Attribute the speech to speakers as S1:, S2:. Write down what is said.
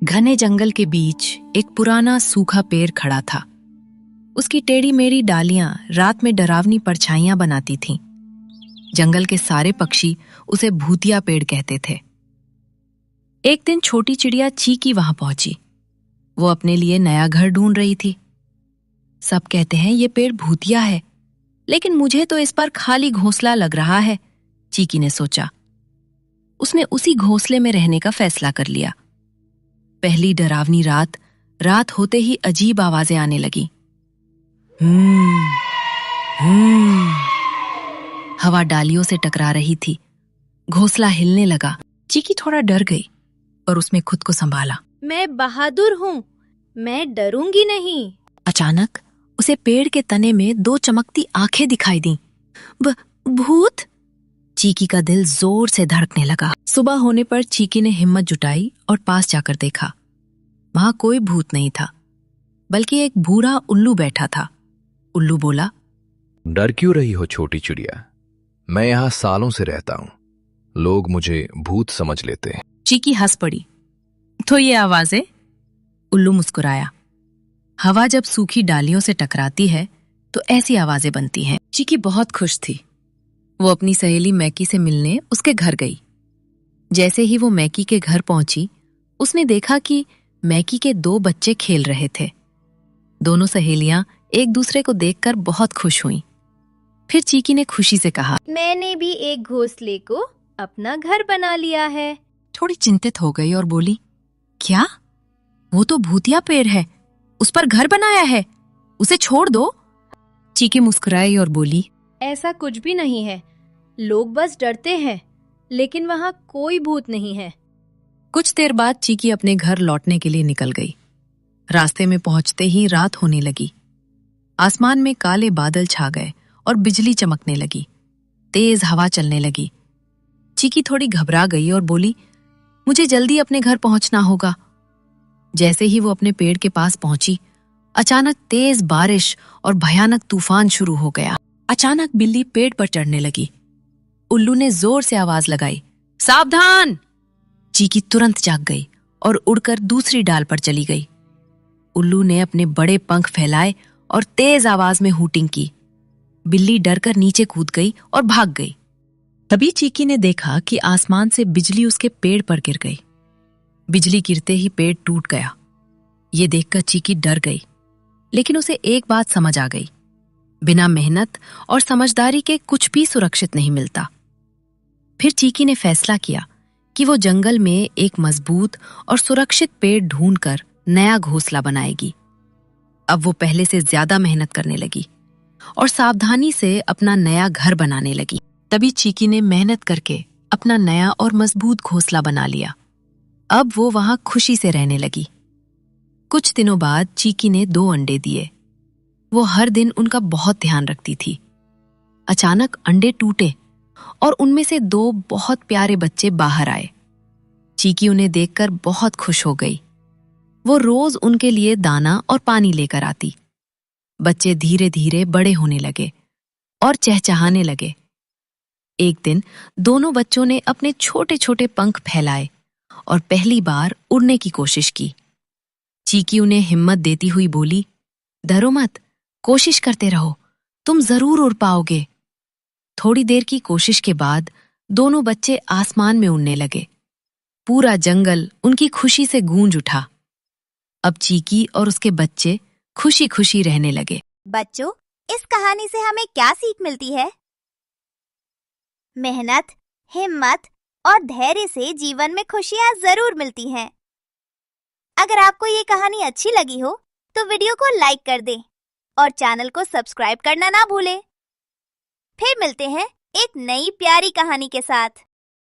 S1: घने जंगल के बीच एक पुराना सूखा पेड़ खड़ा था। उसकी टेढ़ी मेढ़ी डालियां रात में डरावनी परछाइयां बनाती थीं। जंगल के सारे पक्षी उसे भूतिया पेड़ कहते थे। एक दिन छोटी चिड़िया चीकी वहां पहुंची। वो अपने लिए नया घर ढूंढ रही थी। सब कहते हैं ये पेड़ भूतिया है, लेकिन मुझे तो इस पर खाली घोंसला लग रहा है, चीकी ने सोचा। उसने उसी घोंसले में रहने का फैसला कर लिया। पहली डरावनी रात होते ही अजीब आवाजें आने लगी। हवा डालियों से टकरा रही थी। घोंसला हिलने लगा। चीकी थोड़ा डर गई, पर उसने खुद को संभाला।
S2: मैं बहादुर हूँ, मैं डरूंगी नहीं।
S1: अचानक उसे पेड़ के तने में दो चमकती आंखें दिखाई दी। भूत! चीकी का दिल जोर से धड़कने लगा। सुबह होने पर चीकी ने हिम्मत जुटाई और पास जाकर देखा। वहां कोई भूत नहीं था, बल्कि एक भूरा उल्लू बैठा था। उल्लू बोला,
S3: डर क्यों रही हो छोटी चिड़िया? मैं यहाँ सालों से रहता हूँ। लोग मुझे भूत समझ लेते हैं।
S1: चीकी हंस पड़ी। तो ये आवाजें? उल्लू मुस्कुराया। हवा जब सूखी डालियों से टकराती है तो ऐसी आवाजें बनती हैं। चीकी बहुत खुश थी। वो अपनी सहेली मैकी से मिलने उसके घर गई। जैसे ही वो मैकी के घर पहुंची, उसने देखा कि मैकी के दो बच्चे खेल रहे थे। दोनों सहेलियां एक दूसरे को देखकर बहुत खुश हुईं। फिर चीकी ने खुशी से कहा,
S2: मैंने भी एक घोंसले को अपना घर बना लिया है।
S1: थोड़ी चिंतित हो गई और बोली, क्या? वो तो भूतिया पेड़ है, उस पर घर बनाया है, उसे छोड़ दो। चीकी मुस्कुराई और बोली,
S2: ऐसा कुछ भी नहीं है, लोग बस डरते हैं, लेकिन वहाँ कोई भूत नहीं है।
S1: कुछ देर बाद चीकी अपने घर लौटने के लिए निकल गई। रास्ते में पहुंचते ही रात होने लगी। आसमान में काले बादल छा गए और बिजली चमकने लगी। तेज हवा चलने लगी। चीकी थोड़ी घबरा गई और बोली, मुझे जल्दी अपने घर पहुंचना होगा। जैसे ही वो अपने पेड़ के पास पहुंची, अचानक तेज बारिश और भयानक तूफान शुरू हो गया। अचानक बिल्ली पेड़ पर चढ़ने लगी। उल्लू ने जोर से आवाज लगाई, सावधान! चीकी तुरंत जाग गई और उड़कर दूसरी डाल पर चली गई। उल्लू ने अपने बड़े पंख फैलाए और तेज आवाज में हूटिंग की। बिल्ली डरकर नीचे कूद गई और भाग गई। तभी चीकी ने देखा कि आसमान से बिजली उसके पेड़ पर गिर गई। बिजली गिरते ही पेड़ टूट गया। ये देखकर चीकी डर गई, लेकिन उसे एक बात समझ आ गई, बिना मेहनत और समझदारी के कुछ भी सुरक्षित नहीं मिलता। फिर चीकी ने फैसला किया कि वो जंगल में एक मजबूत और सुरक्षित पेड़ ढूंढकर नया घोंसला बनाएगी। अब वो पहले से ज्यादा मेहनत करने लगी और सावधानी से अपना नया घर बनाने लगी। तभी चीकी ने मेहनत करके अपना नया और मजबूत घोंसला बना लिया। अब वो वहां खुशी से रहने लगी। कुछ दिनों बाद चीकी ने 2 अंडे दिए। वो हर दिन उनका बहुत ध्यान रखती थी। अचानक अंडे टूटे और उनमें से 2 बहुत प्यारे बच्चे बाहर आए। चीकी उन्हें देखकर बहुत खुश हो गई। वो रोज उनके लिए दाना और पानी लेकर आती। बच्चे धीरे धीरे बड़े होने लगे और चहचहाने लगे। एक दिन दोनों बच्चों ने अपने छोटे छोटे पंख फैलाए और पहली बार उड़ने की कोशिश की। चीकी उन्हें हिम्मत देती हुई बोली, डरो मत, कोशिश करते रहो, तुम जरूर उड़ पाओगे। थोड़ी देर की कोशिश के बाद दोनों बच्चे आसमान में उड़ने लगे। पूरा जंगल उनकी खुशी से गूंज उठा। अब चीकी और उसके बच्चे खुशी खुशी रहने लगे।
S4: बच्चों, इस कहानी से हमें क्या सीख मिलती है? मेहनत, हिम्मत और धैर्य से जीवन में खुशियां जरूर मिलती हैं। अगर आपको ये कहानी अच्छी लगी हो तो वीडियो को लाइक कर दें और चैनल को सब्सक्राइब करना ना भूलें। फिर मिलते हैं एक नई प्यारी कहानी के साथ।